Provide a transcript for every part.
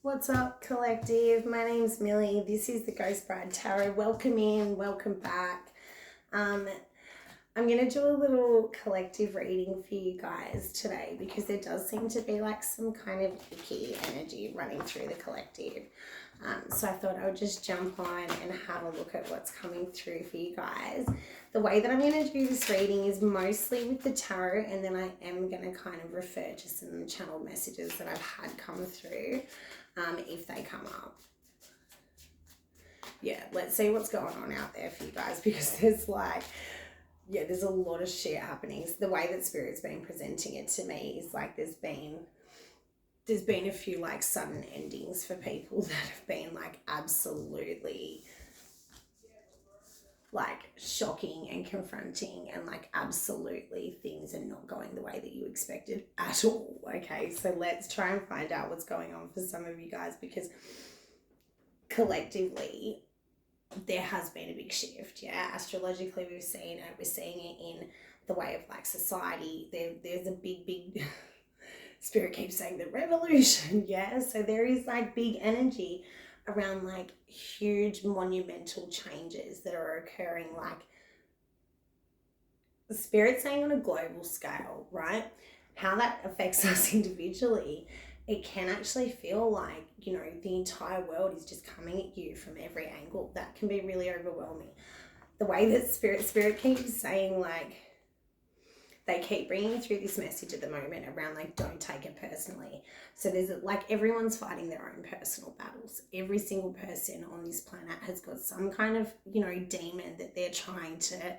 What's up, collective? My name's Millie. This is the Ghost Bride Tarot. Welcome in, welcome back. I'm going to do a little collective reading for you guys today because there does seem to be like some kind of icky energy running through the collective. So I thought I would just jump on and have a look at what's coming through for you guys. The way that I'm going to do this reading is mostly with the tarot, and then I am going to kind of refer to some channeled messages that I've had come through if they come up. Yeah, let's see what's going on out there for you guys, because there's there's a lot of shit happening. The way that Spirit's been presenting it to me is like there's been a few like sudden endings for people that have been like absolutely like shocking and confronting, and like absolutely things are not going the way that you expected at all. Okay, so let's try and find out what's going on for some of you guys, because collectively there has been a big shift. Yeah, astrologically we're seeing it in the way of like society. There's a big Spirit keeps saying the revolution. Yeah, so there is like big energy around like huge monumental changes that are occurring, like the Spirit saying on a global scale, right? How that affects us individually, it can actually feel like, you know, the entire world is just coming at you from every angle. That can be really overwhelming. The way that Spirit keeps saying, like, they keep bringing through this message at the moment around like, don't take it personally. So there's like, everyone's fighting their own personal battles. Every single person on this planet has got some kind of, you know, demon that they're trying to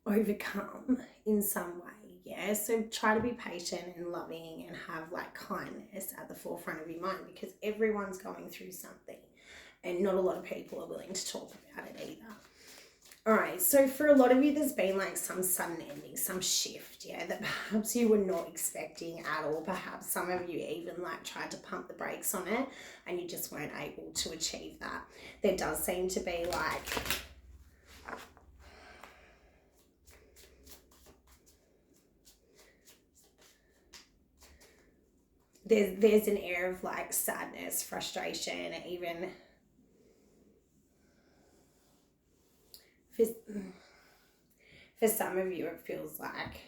overcome in some way. Yeah, so try to be patient and loving and have like kindness at the forefront of your mind, because everyone's going through something and not a lot of people are willing to talk about it either. All right, so for a lot of you, there's been like some sudden ending, some shift, yeah, that perhaps you were not expecting at all. Perhaps some of you even like tried to pump the brakes on it and you just weren't able to achieve that. There does seem to be like there's an air of like sadness, frustration, even for some of you it feels like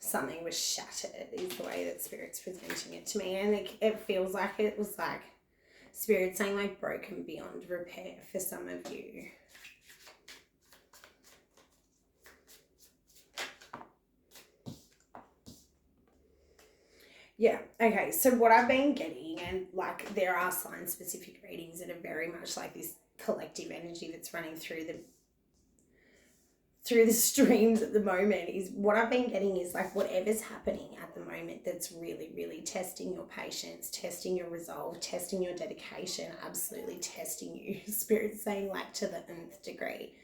something was shattered, is the way that Spirit's presenting it to me. And it feels like it was like Spirit saying like broken beyond repair for some of you. Yeah, okay, so what I've been getting, and like there are sign specific readings that are very much like this collective energy that's running through the streams at the moment, is what I've been getting is like whatever's happening at the moment that's really, really testing your patience, testing your resolve, testing your dedication, absolutely testing you. Spirit's saying like to the nth degree.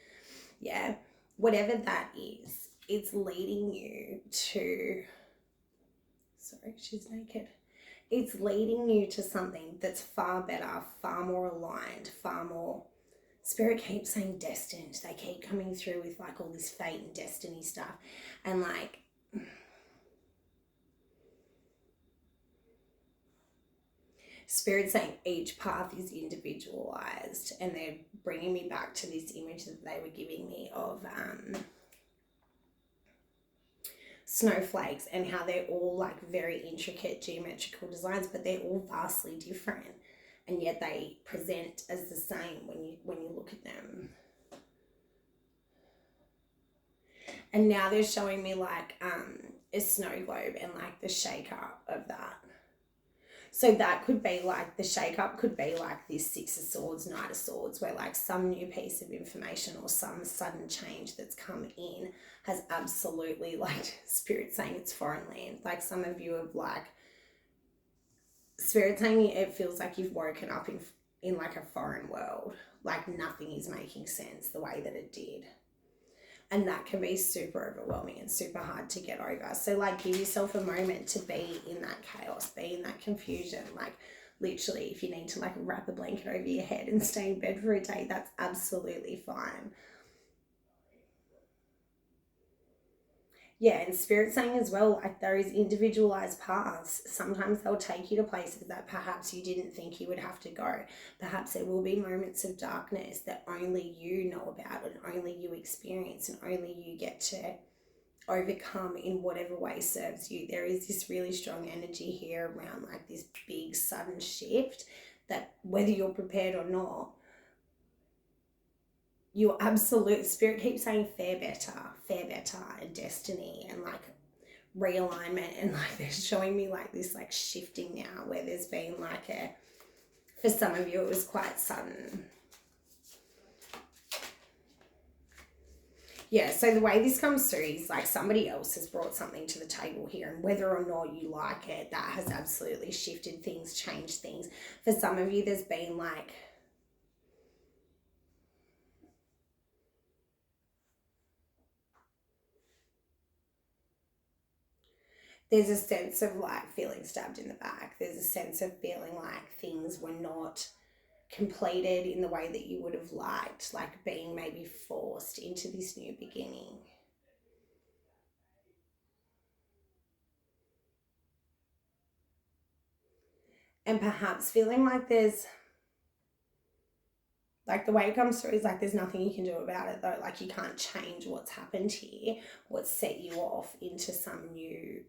Yeah, whatever that is, it's leading you to... Sorry, she's naked. It's leading you to something that's far better, far more aligned, far more... Spirit keeps saying destined. They keep coming through with like all this fate and destiny stuff. And like... Spirit saying each path is individualized, and they're bringing me back to this image that they were giving me of... snowflakes, and how they're all like very intricate geometrical designs, but they're all vastly different, and yet they present as the same when you look at them. And now they're showing me like a snow globe and like the shake up of that. So that could be like, the shake up could be like this Six of Swords, Knight of Swords, where like some new piece of information or some sudden change that's come in has absolutely, like Spirit saying it's foreign land. Like some of you have like, Spirit saying it feels like you've woken up in like a foreign world. Like nothing is making sense the way that it did. And that can be super overwhelming and super hard to get over. So like give yourself a moment to be in that chaos, be in that confusion. Like literally, if you need to like wrap a blanket over your head and stay in bed for a day, that's absolutely fine. Yeah, and Spirit saying as well, like there is individualized paths. Sometimes they'll take you to places that perhaps you didn't think you would have to go. Perhaps there will be moments of darkness that only you know about and only you experience and only you get to overcome in whatever way serves you. There is this really strong energy here around like this big sudden shift that whether you're prepared or not, your absolute spirit keeps saying fair better, and destiny, and like realignment, and like they're showing me like this like shifting now where there's been like a, for some of you it was quite sudden. Yeah, so the way this comes through is like somebody else has brought something to the table here, and whether or not you like it, that has absolutely shifted things, changed things. For some of you, there's been like, there's a sense of like feeling stabbed in the back. There's a sense of feeling like things were not completed in the way that you would have liked, like being maybe forced into this new beginning. And perhaps feeling like there's, like the way it comes through is like there's nothing you can do about it though. Like you can't change what's happened here, what's set you off into some new.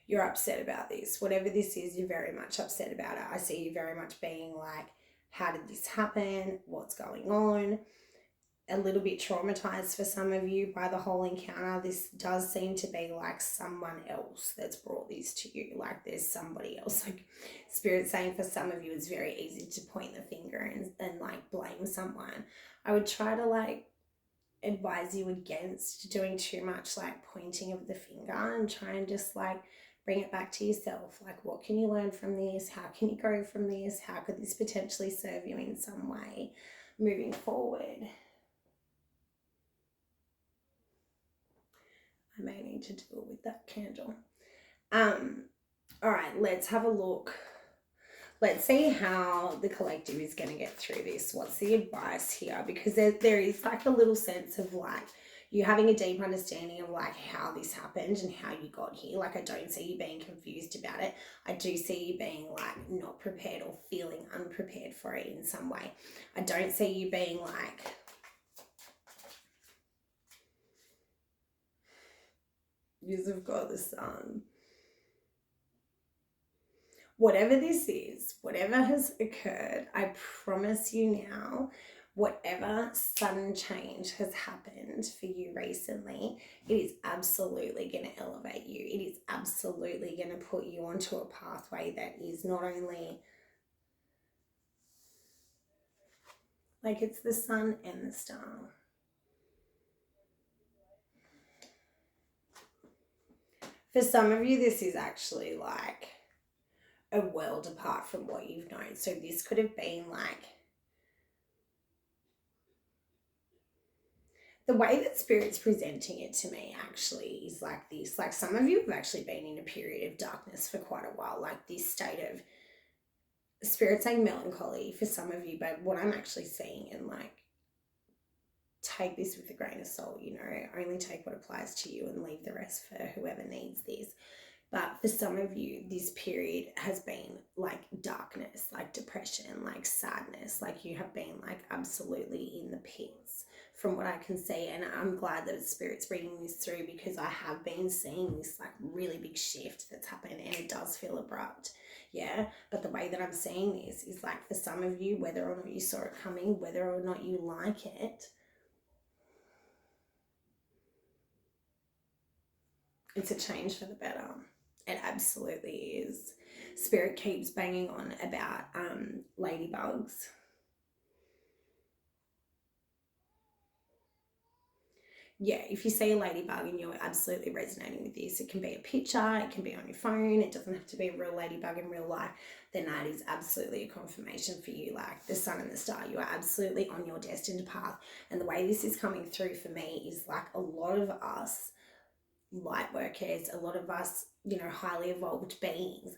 You're upset about this. Whatever this is, you're very much upset about it. I see you very much being like, how did this happen? What's going on? A little bit traumatized for some of you by the whole encounter. This does seem to be like someone else that's brought this to you. Like there's somebody else. Like Spirit saying for some of you, it's very easy to point the finger and like blame someone. I would try to like advise you against doing too much like pointing of the finger, and try and just like bring it back to yourself. Like, what can you learn from this? How can you grow from this? How could this potentially serve you in some way moving forward? I may need to deal with that candle. All right, let's have a look. Let's see how the collective is going to get through this. What's the advice here? Because there is like a little sense of like you having a deep understanding of like how this happened and how you got here. Like I don't see you being confused about it. I do see you being like not prepared or feeling unprepared for it in some way. I don't see you being like, you've got the sun. Whatever this is, whatever has occurred, I promise you now, whatever sudden change has happened for you recently, it is absolutely going to elevate you. It is absolutely going to put you onto a pathway that is not only like it's the sun and the star. For some of you, this is actually like a world apart from what you've known. So this could have been like, the way that Spirit's presenting it to me actually is like this. Like some of you have actually been in a period of darkness for quite a while, like this state of Spirit saying melancholy for some of you, but what I'm actually seeing, and like take this with a grain of salt, you know, only take what applies to you and leave the rest for whoever needs this. But for some of you, this period has been like darkness, like depression, like sadness, like you have been like absolutely in the pits from what I can see. And I'm glad that Spirit's bringing this through, because I have been seeing this like really big shift that's happened, and it does feel abrupt. Yeah. But the way that I'm seeing this is like for some of you, whether or not you saw it coming, whether or not you like it, it's a change for the better. It absolutely is. Spirit keeps banging on about ladybugs. Yeah, if you see a ladybug and you're absolutely resonating with this, it can be a picture, it can be on your phone, it doesn't have to be a real ladybug in real life, then that is absolutely a confirmation for you. Like the sun and the star, you are absolutely on your destined path. And the way this is coming through for me is like a lot of us light workers, a lot of us, you know, highly evolved beings,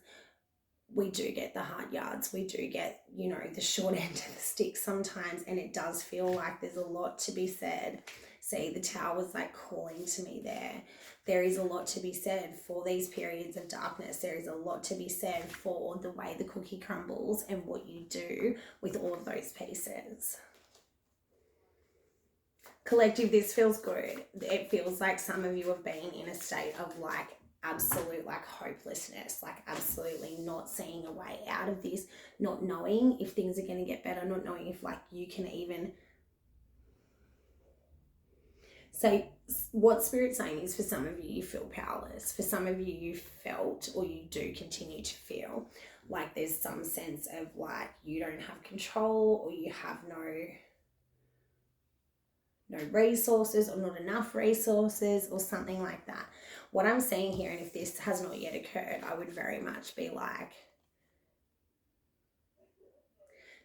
we do get the hard yards. We do get, you know, the short end of the stick sometimes, and it does feel like there's a lot to be said. See, the tower was like calling to me there. There is a lot to be said for these periods of darkness. There is a lot to be said for the way the cookie crumbles and what you do with all of those pieces. Collective, this feels good. It feels like some of you have been in a state of like absolute like hopelessness, like absolutely not seeing a way out of this, not knowing if things are going to get better, not knowing if like you can even. So what Spirit's saying is, for some of you, you feel powerless. For some of you, you felt, or you do continue to feel like there's some sense of like you don't have control, or you have no resources, or not enough resources, or something like that. What I'm seeing here, and if this has not yet occurred, I would very much be like,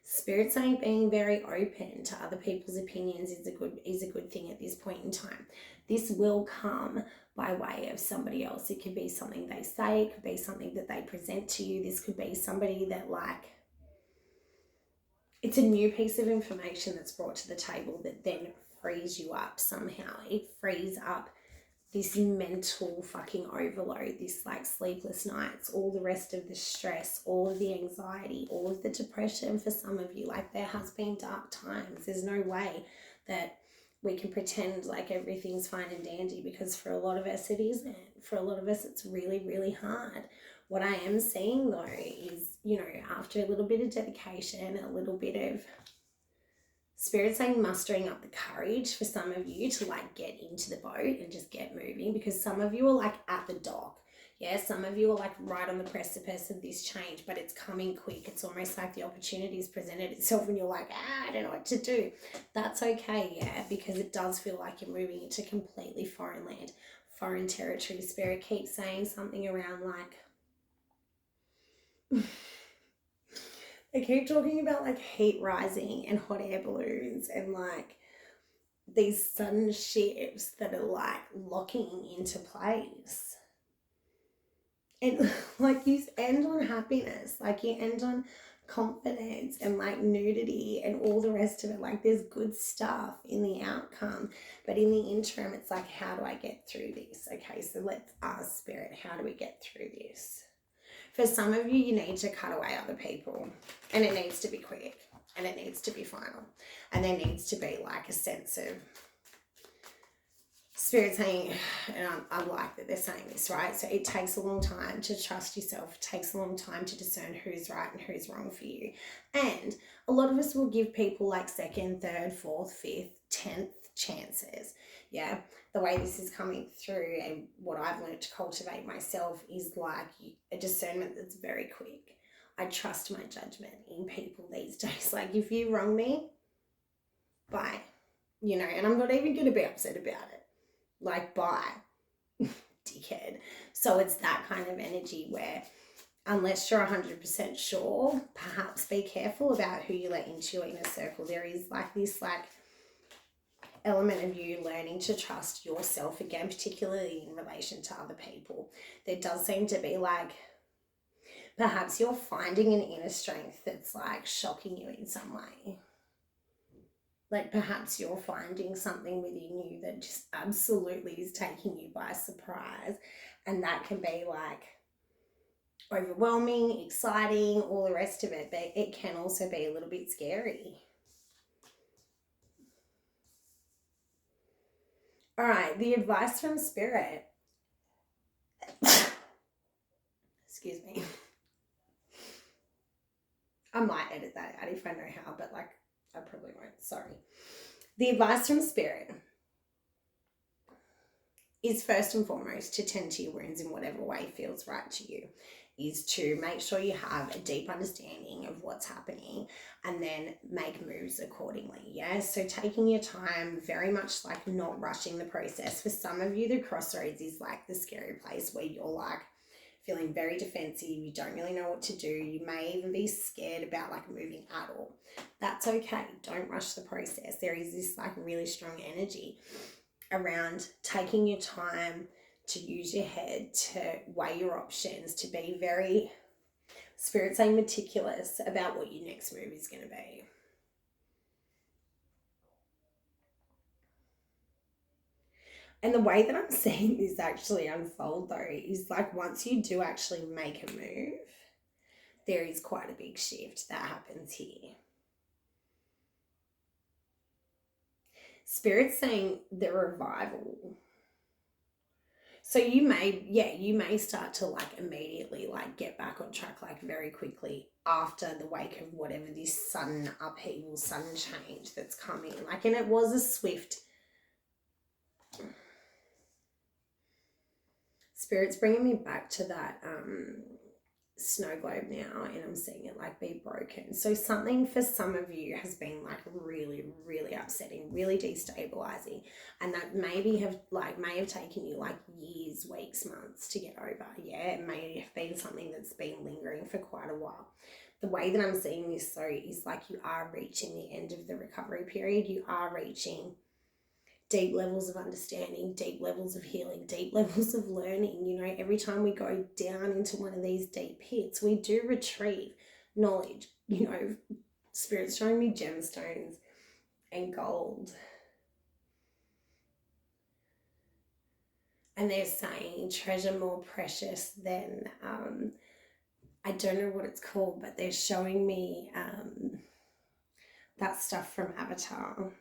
Spirit saying being very open to other people's opinions is a good thing at this point in time. This will come by way of somebody else. It could be something they say, it could be something that they present to you. This could be somebody that like, it's a new piece of information that's brought to the table that then frees you up somehow. It frees up this mental fucking overload, this like sleepless nights, all the rest of the stress, all of the anxiety, all of the depression for some of you. Like, there has been dark times. There's no way that we can pretend like everything's fine and dandy, because for a lot of us it isn't. For a lot of us it's really, really hard. What I am seeing though is, you know, after a little bit of dedication, a little bit of Spirit saying mustering up the courage for some of you to like get into the boat and just get moving, because some of you are like at the dock. Yeah, some of you are like right on the precipice of this change, but it's coming quick. It's almost like the opportunity has presented itself and you're like, I don't know what to do. That's okay, yeah, because it does feel like you're moving into completely foreign land, foreign territory. Spirit keeps saying something around like, they keep talking about like heat rising and hot air balloons and like these sudden shifts that are like locking into place. And like you end on happiness, like you end on confidence and like nudity and all the rest of it. Like, there's good stuff in the outcome, but in the interim it's like, how do I get through this? Okay, so let's ask Spirit, how do we get through this? For some of you, you need to cut away other people, and it needs to be quick, and it needs to be final, and there needs to be like a sense of Spirit saying, and I like that they're saying this, right? So it takes a long time to trust yourself. It takes a long time to discern who's right and who's wrong for you. And a lot of us will give people like second, third, fourth, fifth, 10th chances. Yeah, the way this is coming through and what I've learned to cultivate myself is like a discernment that's very quick. I trust my judgment in people these days. Like, if you wrong me, bye. You know, and I'm not even going to be upset about it. Like, bye, dickhead. So it's that kind of energy where, unless you're 100% sure, perhaps be careful about who you let into your inner circle. There is like this like element of you learning to trust yourself again, particularly in relation to other people. There does seem to be like, perhaps you're finding an inner strength that's like shocking you in some way. Like, perhaps you're finding something within you that just absolutely is taking you by surprise. And that can be like overwhelming, exciting, all the rest of it. But it can also be a little bit scary. All right, the advice from Spirit. Excuse me. I might edit that out if I know how, but like, I probably won't. Sorry. The advice from Spirit is first and foremost to tend to your wounds in whatever way feels right to you, is to make sure you have a deep understanding of what's happening and then make moves accordingly. Yeah, so taking your time, very much like not rushing the process. For some of you, the crossroads is like the scary place where you're like feeling very defensive, you don't really know what to do, you may even be scared about like moving at all. That's okay. Don't rush the process. There is this like really strong energy around taking your time to use your head, to weigh your options, to be very Spirit's saying meticulous about what your next move is going to be. And the way that I'm seeing this actually unfold though is like once you do actually make a move, there is quite a big shift that happens here. Spirit's saying the revival. So you may start to like immediately like get back on track like very quickly after the wake of whatever this sudden upheaval, sudden change that's coming. Like, and it was a swift. Spirit's bringing me back to that snow globe now, and I'm seeing it like be broken. So something for some of you has been like really, really upsetting, really destabilizing, and that may have taken you like years, weeks, months to get over. Yeah, it may have been something that's been lingering for quite a while. The way that I'm seeing this though is like you are reaching the end of the recovery period. You are reaching deep levels of understanding, deep levels of healing, deep levels of learning. You know, every time we go down into one of these deep pits, we do retrieve knowledge. You know, Spirit's showing me gemstones and gold. And they're saying treasure more precious than, I don't know what it's called, but they're showing me that stuff from Avatar.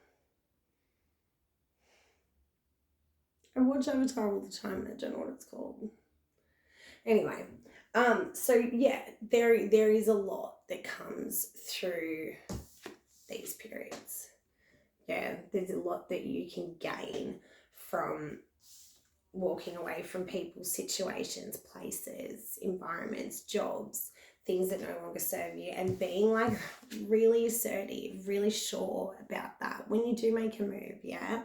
I watch Avatar all the time and I don't know what it's called. Anyway, so yeah, there is a lot that comes through these periods. Yeah, there's a lot that you can gain from walking away from people, situations, places, environments, jobs, things that no longer serve you, and being like really assertive, really sure about that when you do make a move, yeah?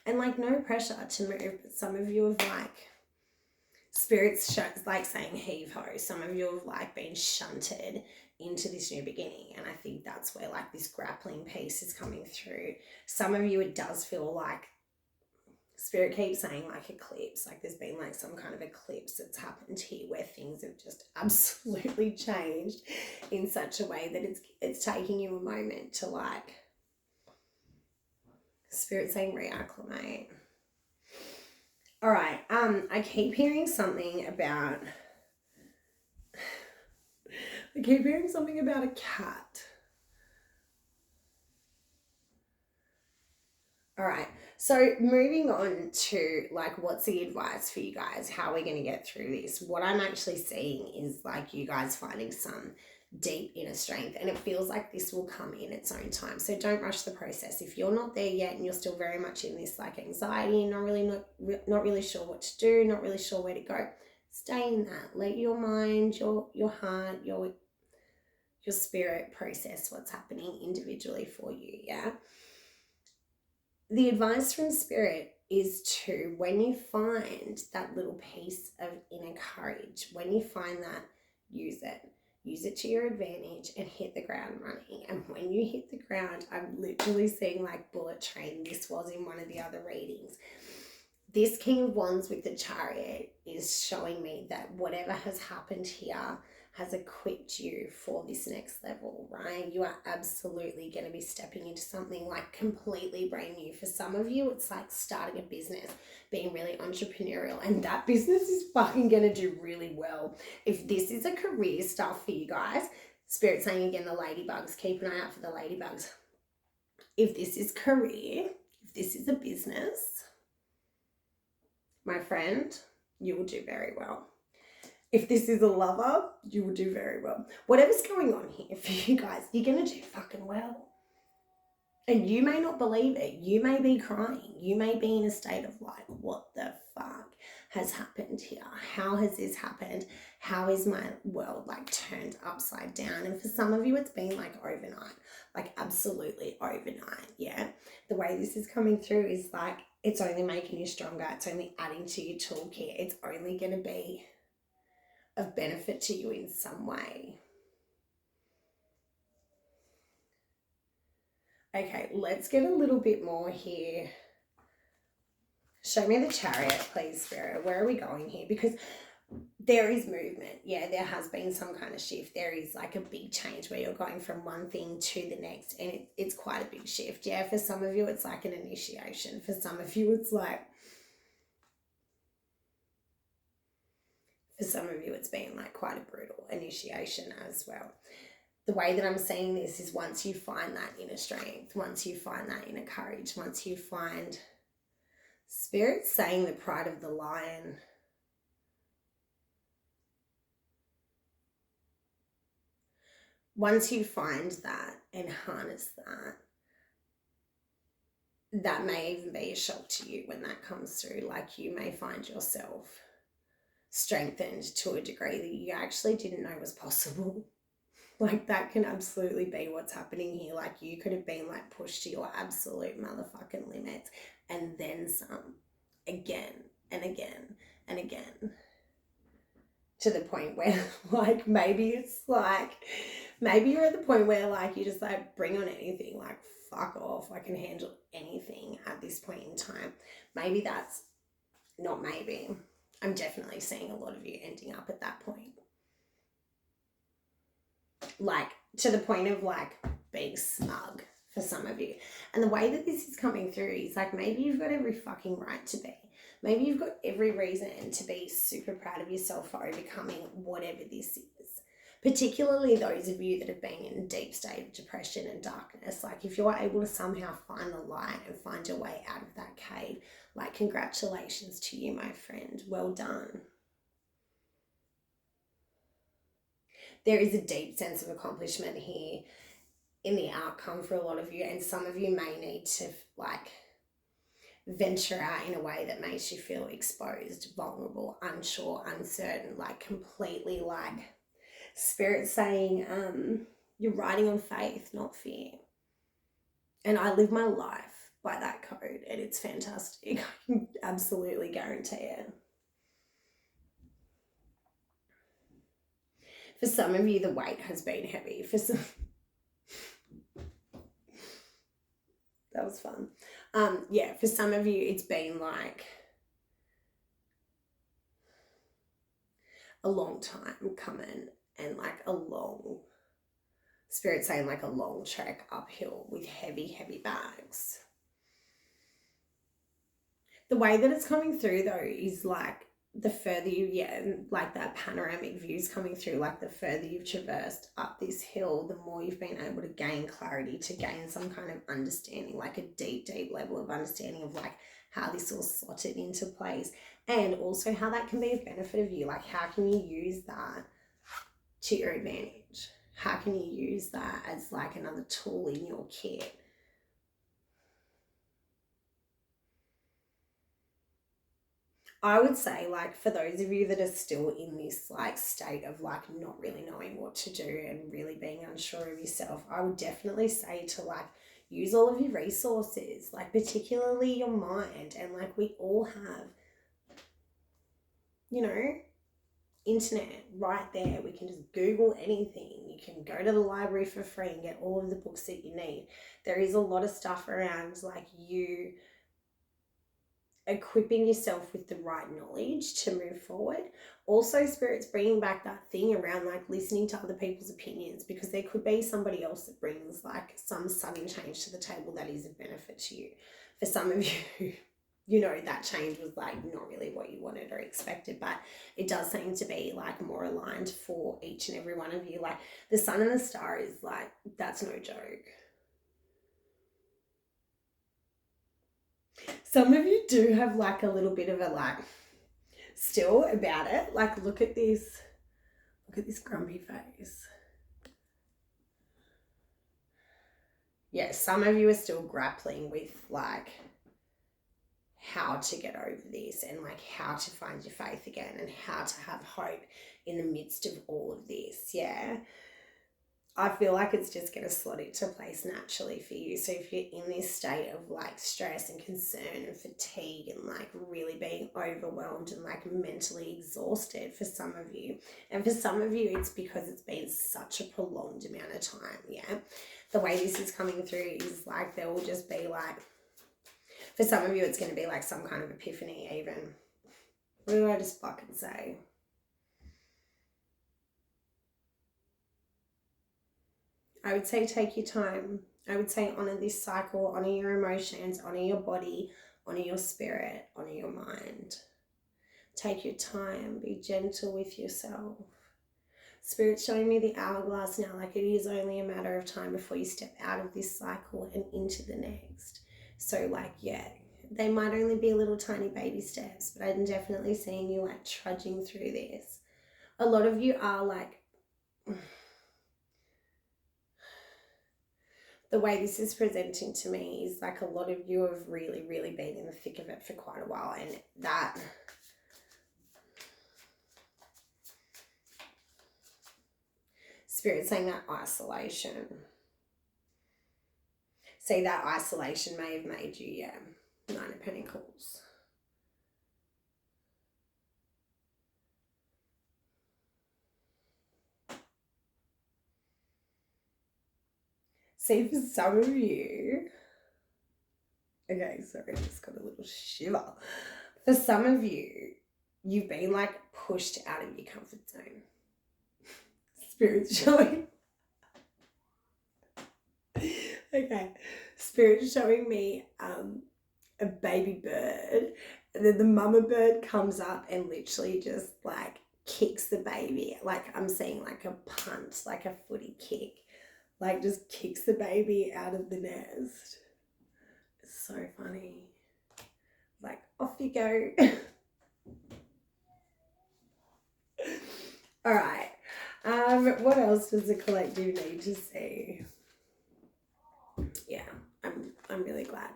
And like no pressure to move, but some of you have like, Spirit's like saying heave ho. Some of you have like been shunted into this new beginning. And I think that's where like this grappling piece is coming through. Some of you, it does feel like, Spirit keeps saying like eclipse, like there's been like some kind of eclipse that's happened here where things have just absolutely changed in such a way that it's taking you a moment to like, Spirit saying reacclimate. All right, I keep hearing something about a cat. All right, so moving on to like what's the advice for you guys? How are we going to get through this? What I'm actually seeing is like you guys finding some deep inner strength, and it feels like this will come in its own time. So don't rush the process. If you're not there yet and you're still very much in this like anxiety, not really sure what to do, not really sure where to go, stay in that. Let your mind, your heart, your spirit process what's happening individually for you. Yeah. The advice from Spirit is to, when you find that little piece of inner courage, when you find that, use it to your advantage and hit the ground running. And when you hit the ground, I'm literally seeing like bullet train. This was in one of the other readings. This King of Wands with the Chariot is showing me that whatever has happened here has equipped you for this next level, right? You are absolutely going to be stepping into something like completely brand new. For some of you, it's like starting a business, being really entrepreneurial, and that business is fucking going to do really well. If this is a career stuff for you guys, Spirit saying again, the ladybugs, keep an eye out for the ladybugs. If this is career, if this is a business, my friend, you will do very well. If this is a lover, you will do very well. Whatever's going on here for you guys, you're going to do fucking well. And you may not believe it. You may be crying. You may be in a state of like, what the fuck has happened here? How has this happened? How is my world like turned upside down? And for some of you, it's been like overnight, like absolutely overnight. Yeah. The way this is coming through is like, it's only making you stronger. It's only adding to your toolkit. It's only going to be of benefit to you in some way. Okay, let's get a little bit more here. Show me the Chariot, please, Spirit. Where are we going here? Because there is movement. Yeah, there has been some kind of shift. There is like a big change where you're going from one thing to the next, and it's quite a big shift. Yeah, for some of you, it's like an initiation. For some of you, it's been like quite a brutal initiation as well. The way that I'm seeing this is once you find that inner strength, once you find that inner courage, once you find Spirit saying the pride of the lion. Once you find that and harness that, that may even be a shock to you when that comes through. Like you may find yourself strengthened to a degree that you actually didn't know was possible. Like that can absolutely be what's happening here. Like you could have been like pushed to your absolute motherfucking limits and then some, again and again and again, to the point where like maybe you're at the point where like you just like bring on anything, like fuck off, I can handle anything at this point in time. Maybe that's not maybe. I'm definitely seeing a lot of you ending up at that point. Like to the point of like being smug for some of you. And the way that this is coming through is like maybe you've got every fucking right to be. Maybe you've got every reason to be super proud of yourself for overcoming whatever this is. Particularly those of you that have been in a deep state of depression and darkness. Like if you're able to somehow find the light and find your way out of that cave, like congratulations to you, my friend. Well done. There is a deep sense of accomplishment here in the outcome for a lot of you, and some of you may need to like venture out in a way that makes you feel exposed, vulnerable, unsure, uncertain, like completely like Spirit saying you're riding on faith, not fear. And I live my life by that code, and it's fantastic. I can absolutely guarantee it. For some of you, the weight has been heavy. For some, that was fun. Yeah, for some of you, it's been like a long time coming, and like a long, Spirit saying like a long trek uphill with heavy, heavy bags. The way that it's coming through though is like the further like that panoramic views coming through, like the further you've traversed up this hill, the more you've been able to gain clarity, to gain some kind of understanding, like a deep, deep level of understanding of like how this all slotted into place, and also how that can be a benefit of you. Like how can you use that to your advantage? How can you use that as like another tool in your kit? I would say like for those of you that are still in this like state of like not really knowing what to do and really being unsure of yourself, I would definitely say to like use all of your resources, like particularly your mind. And like we all have, you know, internet right there. We can just Google anything. You can go to the library for free and get all of the books that you need. There is a lot of stuff around like you equipping yourself with the right knowledge to move forward. Also, Spirit's bringing back that thing around like listening to other people's opinions, because there could be somebody else that brings like some sudden change to the table that is of benefit to you. For some of you, you know, that change was like not really what you wanted or expected, but it does seem to be like more aligned for each and every one of you. Like the sun and the star is like, that's no joke. Some of you do have like a little bit of a like still about it. Like look at this grumpy face. Yeah, some of you are still grappling with like how to get over this, and like how to find your faith again, and how to have hope in the midst of all of this. Yeah. I feel like it's just going to slot into place naturally for you. So if you're in this state of like stress and concern and fatigue and like really being overwhelmed and like mentally exhausted for some of you, and for some of you it's because it's been such a prolonged amount of time. Yeah, the way this is coming through is like there will just be like, for some of you it's going to be like some kind of epiphany even. What did I just fucking say? I would say take your time. I would say honor this cycle, honor your emotions, honor your body, honor your spirit, honor your mind. Take your time, be gentle with yourself. Spirit's showing me the hourglass now, like it is only a matter of time before you step out of this cycle and into the next. So like, yeah, they might only be little tiny baby steps, but I'm definitely seeing you like trudging through this. A lot of you are like, the way this is presenting to me is like a lot of you have really, really been in the thick of it for quite a while, and that Spirit saying that isolation. See, that isolation may have made you, yeah, Nine of Pentacles. See, for some of you, okay, sorry, I just got a little shiver. For some of you, you've been like pushed out of your comfort zone. Spirit's showing. Okay, Spirit's showing me a baby bird, and then the mama bird comes up and literally just like kicks the baby. Like I'm seeing like a punch, like a footy kick, like just kicks the baby out of the nest. It's so funny. Like, off you go. All right. What else does the collective need to see? Yeah, I'm really glad.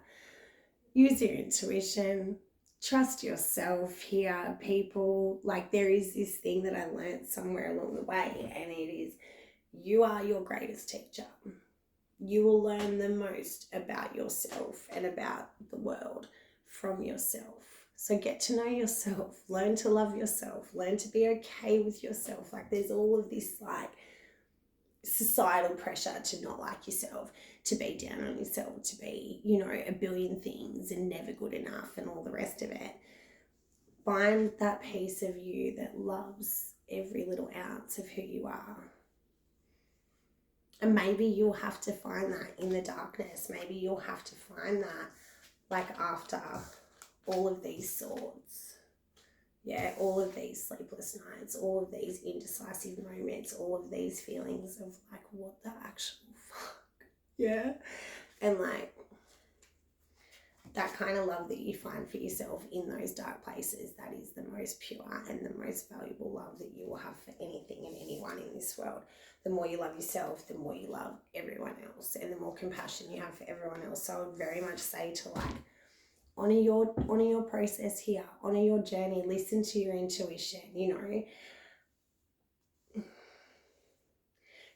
Use your intuition. Trust yourself here, people. Like, there is this thing that I learned somewhere along the way, and it is you are your greatest teacher. You will learn the most about yourself and about the world from yourself. So get to know yourself, learn to love yourself, learn to be okay with yourself. Like there's all of this like societal pressure to not like yourself, to be down on yourself, to be, you know, a billion things and never good enough and all the rest of it. Find that piece of you that loves every little ounce of who you are. And maybe you'll have to find that in the darkness. Maybe you'll have to find that like after all of these swords. Yeah, all of these sleepless nights, all of these indecisive moments, all of these feelings of like, what the actual fuck? Yeah. And like that kind of love that you find for yourself in those dark places, that is the most pure and the most valuable love that you will have for anything and anyone in this world. The more you love yourself, the more you love everyone else, and the more compassion you have for everyone else. So I would very much say to like, honor your process here, honor your journey, listen to your intuition, you know.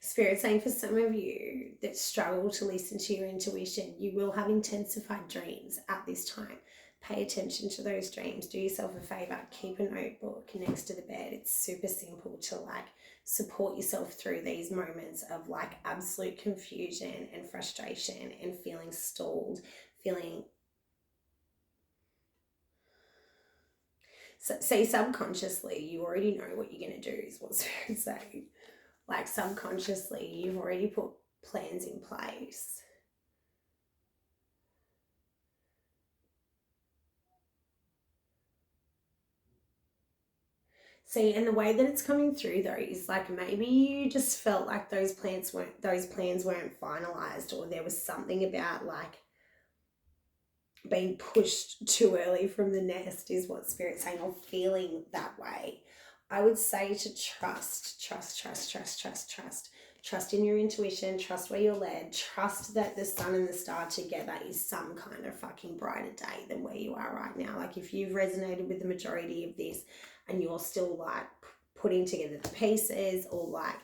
Spirit saying for some of you that struggle to listen to your intuition, you will have intensified dreams at this time. Pay attention to those dreams. Do yourself a favor. Keep a notebook next to the bed. It's super simple to like support yourself through these moments of like absolute confusion and frustration and feeling stalled, feeling. So, say subconsciously, you already know what you're going to do is what Spirit's saying. Like subconsciously, you've already put plans in place. See, and the way that it's coming through though is like maybe you just felt like those plans weren't finalized, or there was something about like being pushed too early from the nest is what Spirit's saying, or feeling that way. I would say to trust in your intuition, trust where you're led, trust that the sun and the star together is some kind of fucking brighter day than where you are right now. Like if you've resonated with the majority of this and you're still like putting together the pieces, or like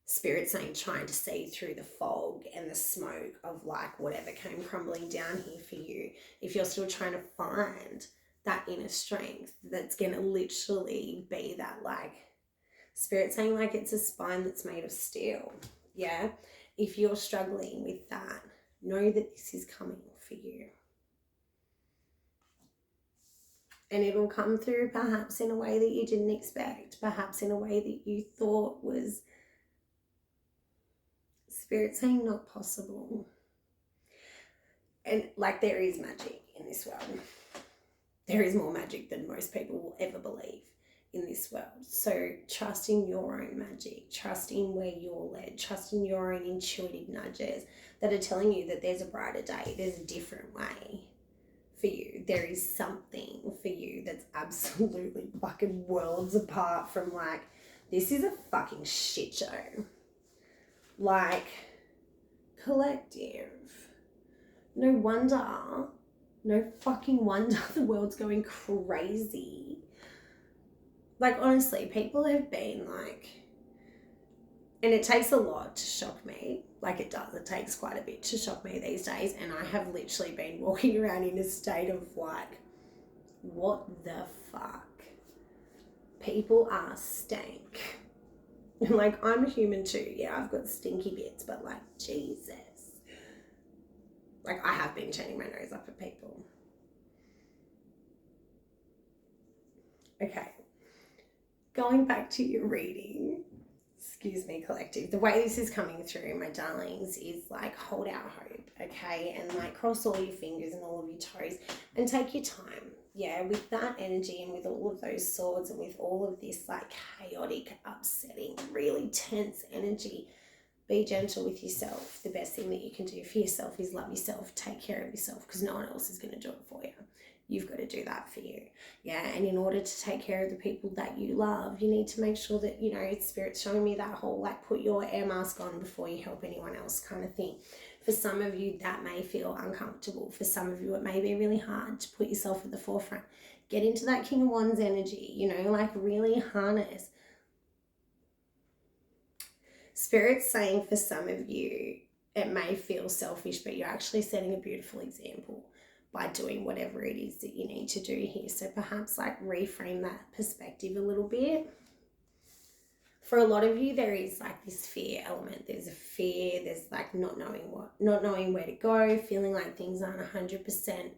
Spirit saying trying to see through the fog and the smoke of like whatever came crumbling down here for you, if you're still trying to find that inner strength that's going to literally be that like Spirit saying like it's a spine that's made of steel. Yeah, if you're struggling with that, know that this is coming for you, and it'll come through perhaps in a way that you didn't expect, perhaps in a way that you thought was Spirit saying not possible. And like, there is magic in this world. There is more magic than most people will ever believe in this world. So trusting your own magic, trusting where you're led, trusting your own intuitive nudges that are telling you that there's a brighter day, there's a different way for you. There is something for you that's absolutely fucking worlds apart from like, this is a fucking shit show. Like, collective. No fucking wonder the world's going crazy. Like, honestly, people have been like, and it takes a lot to shock me. Like, it does. It takes quite a bit to shock me these days. And I have literally been walking around in a state of like, what the fuck? People are stank. And like, I'm a human too. Yeah, I've got stinky bits, but like, Jesus. Like, I have been turning my nose up at people. Okay. Going back to your reading, excuse me, collective, the way this is coming through, my darlings, is like, hold out hope, okay? And like, cross all your fingers and all of your toes and take your time. Yeah, with that energy and with all of those swords and with all of this like chaotic, upsetting, really tense energy, be gentle with yourself. The best thing that you can do for yourself is love yourself, take care of yourself, because no one else is going to do it for you. You've got to do that for you. Yeah, and in order to take care of the people that you love, you need to make sure that, you know, Spirit's showing me that whole like, put your air mask on before you help anyone else kind of thing. For some of you, that may feel uncomfortable. For some of you, it may be really hard to put yourself at the forefront. Get into that King of Wands energy, you know, like really harness. Spirit's saying for some of you, it may feel selfish, but you're actually setting a beautiful example by doing whatever it is that you need to do here. So perhaps like reframe that perspective a little bit. For a lot of you, there is like this fear element. There's a fear, there's like not knowing where to go, feeling like things aren't 100%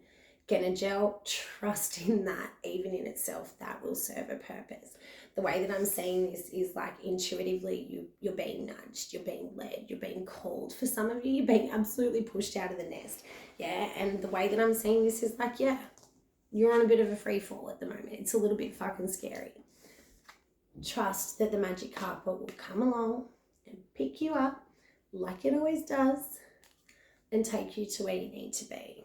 gonna gel. Trust in that, even in itself, that will serve a purpose. The way that I'm saying this is like, intuitively, you're being nudged, you're being led, you're being called. For some of you, you're being absolutely pushed out of the nest. Yeah, and the way that I'm saying this is like, yeah, you're on a bit of a free fall at the moment. It's a little bit fucking scary. Trust that the magic carpet will come along and pick you up like it always does and take you to where you need to be.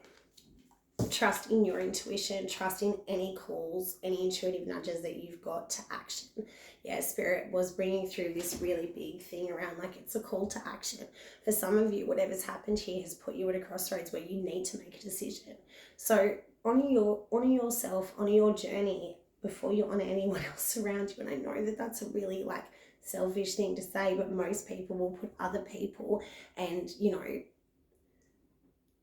Trust in your intuition, trust in any calls, any intuitive nudges that you've got to action. Yeah, Spirit was bringing through this really big thing around like, it's a call to action. For some of you, whatever's happened here has put you at a crossroads where you need to make a decision. So honor yourself, honor your journey before you honor anyone else around you. And I know that that's a really like selfish thing to say, but most people will put other people and, you know,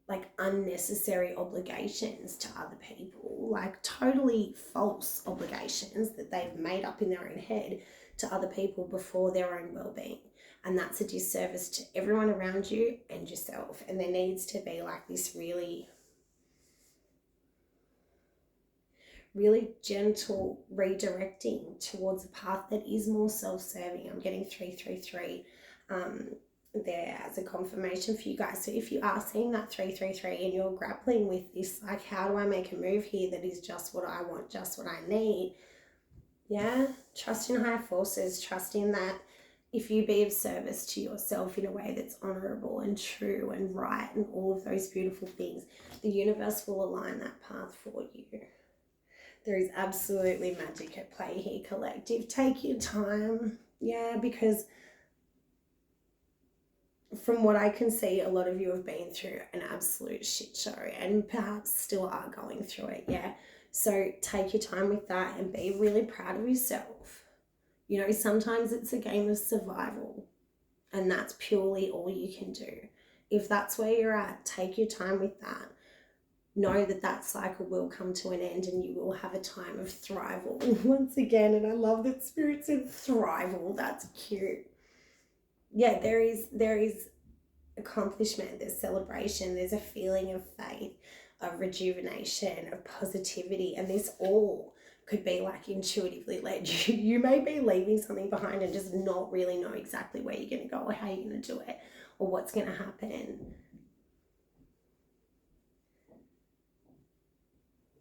like unnecessary obligations to other people, like totally false obligations that they've made up in their own head to other people before their own well-being. And that's a disservice to everyone around you and yourself. And there needs to be like this really, really gentle redirecting towards a path that is more self-serving. I'm getting 333 there as a confirmation for you guys. So if you are seeing that 333 and you're grappling with this, like, how do I make a move here that is just what I want, just what I need? Yeah, trust in higher forces, trust in that if you be of service to yourself in a way that's honorable and true and right and all of those beautiful things, the universe will align that path for you. There is absolutely magic at play here, collective. Take your time. Yeah, because from what I can see, a lot of you have been through an absolute shit show and perhaps still are going through it. Yeah. So take your time with that and be really proud of yourself. You know, sometimes it's a game of survival and that's purely all you can do. If that's where you're at, take your time with that. Know that that cycle will come to an end and you will have a time of thrival once again. And I love that Spirit said thrival. That's cute. Yeah, there is accomplishment, there's celebration, there's a feeling of faith, of rejuvenation, of positivity, and this all could be like intuitively led. You may be leaving something behind and just not really know exactly where you're going to go or how you're going to do it or what's going to happen.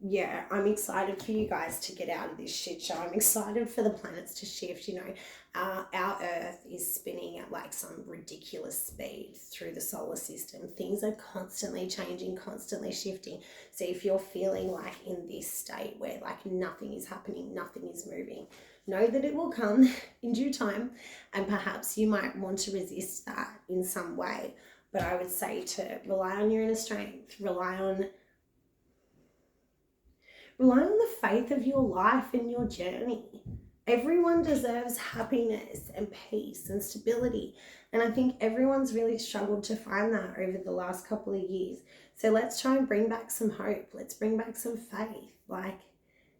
Yeah, I'm excited for you guys to get out of this shit show. I'm excited for the planets to shift. You know, our Earth is spinning at like some ridiculous speed through the solar system. Things are constantly changing, constantly shifting. So if you're feeling like in this state where like nothing is happening, nothing is moving, know that it will come in due time, and perhaps you might want to resist that in some way. But I would say to rely on your inner strength, rely on the faith of your life and your journey. Everyone deserves happiness and peace and stability. And I think everyone's really struggled to find that over the last couple of years. So let's try and bring back some hope. Let's bring back some faith. Like,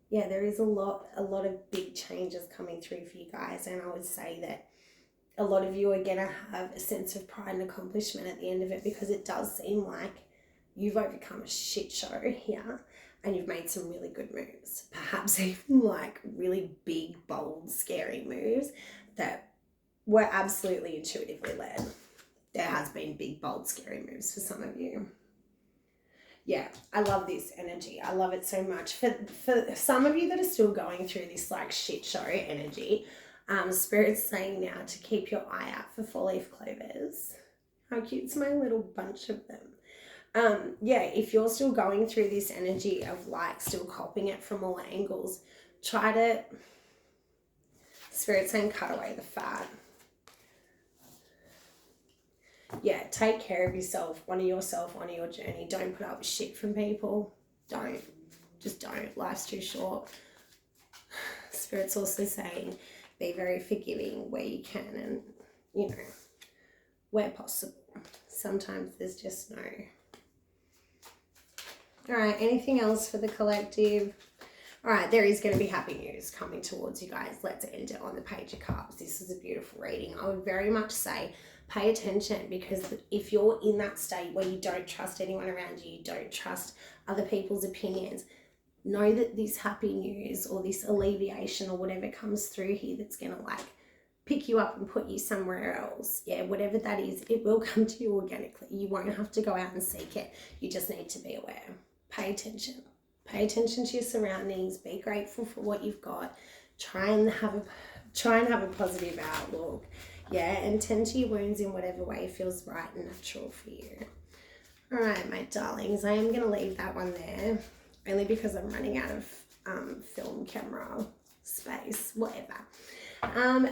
yeah, there is a lot of big changes coming through for you guys. And I would say that a lot of you are going to have a sense of pride and accomplishment at the end of it, because it does seem like you've overcome a shit show here. And you've made some really good moves, perhaps even like really big, bold, scary moves that were absolutely intuitively led. There has been big, bold, scary moves for some of you. Yeah, I love this energy. I love it so much. For some of you that are still going through this like shit show energy, Spirit's saying now to keep your eye out for 4-leaf clovers. How cute's my little bunch of them? Yeah, if you're still going through this energy of like still copying it from all angles, try to, Spirit saying cut away the fat. Yeah, take care of yourself, honor yourself, honor your journey. Don't put up with shit from people. Just don't. Life's too short. Spirit's also saying be very forgiving where you can, and, you know, where possible. Sometimes there's just no. All right, anything else for the collective? All right, there is going to be happy news coming towards you guys. Let's end it on the Page of Cups. This is a beautiful reading. I would very much say pay attention, because if you're in that state where you don't trust anyone around you, you don't trust other people's opinions, know that this happy news or this alleviation or whatever comes through here that's going to like pick you up and put you somewhere else. Yeah, whatever that is, it will come to you organically. You won't have to go out and seek it. You just need to be aware. Pay attention. Pay attention to your surroundings. Be grateful for what you've got. Try and have a positive outlook. Yeah, and tend to your wounds in whatever way feels right and natural for you. All right, my darlings, I am going to leave that one there, only because I'm running out of film camera space, whatever.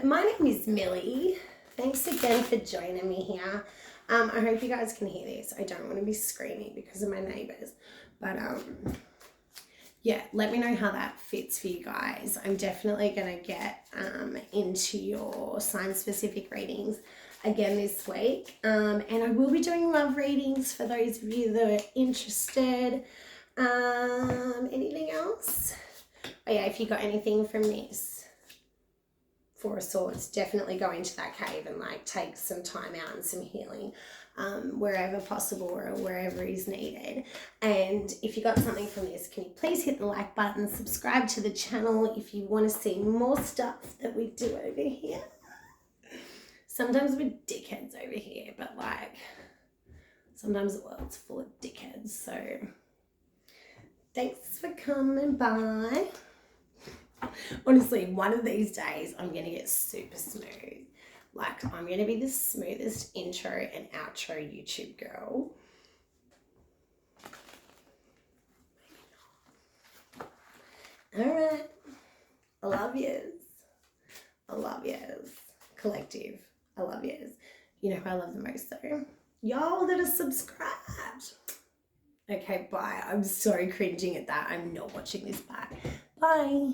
My name is Millie. Thanks again for joining me here. I hope you guys can hear this. I don't want to be screaming because of my neighbours, but yeah, let me know how that fits for you guys. I'm definitely going to get into your sign-specific readings again this week. And I will be doing love readings for those of you that are interested. Anything else? Oh yeah, if you got anything from this, Four of Swords, definitely go into that cave and like take some time out and some healing wherever possible or wherever is needed. And if you got something from this, can you please hit the like button, subscribe to the channel if you want to see more stuff that we do over here. Sometimes we're dickheads over here, but like sometimes the world's full of dickheads. So thanks for coming by. Honestly, one of these days I'm going to get super smooth. Like, I'm going to be the smoothest intro and outro YouTube girl. Alright. I love yous. I love yous. Collective. I love yous. You know who I love the most though? Y'all that are subscribed. Okay, bye. I'm so cringing at that. I'm not watching this back. Bye.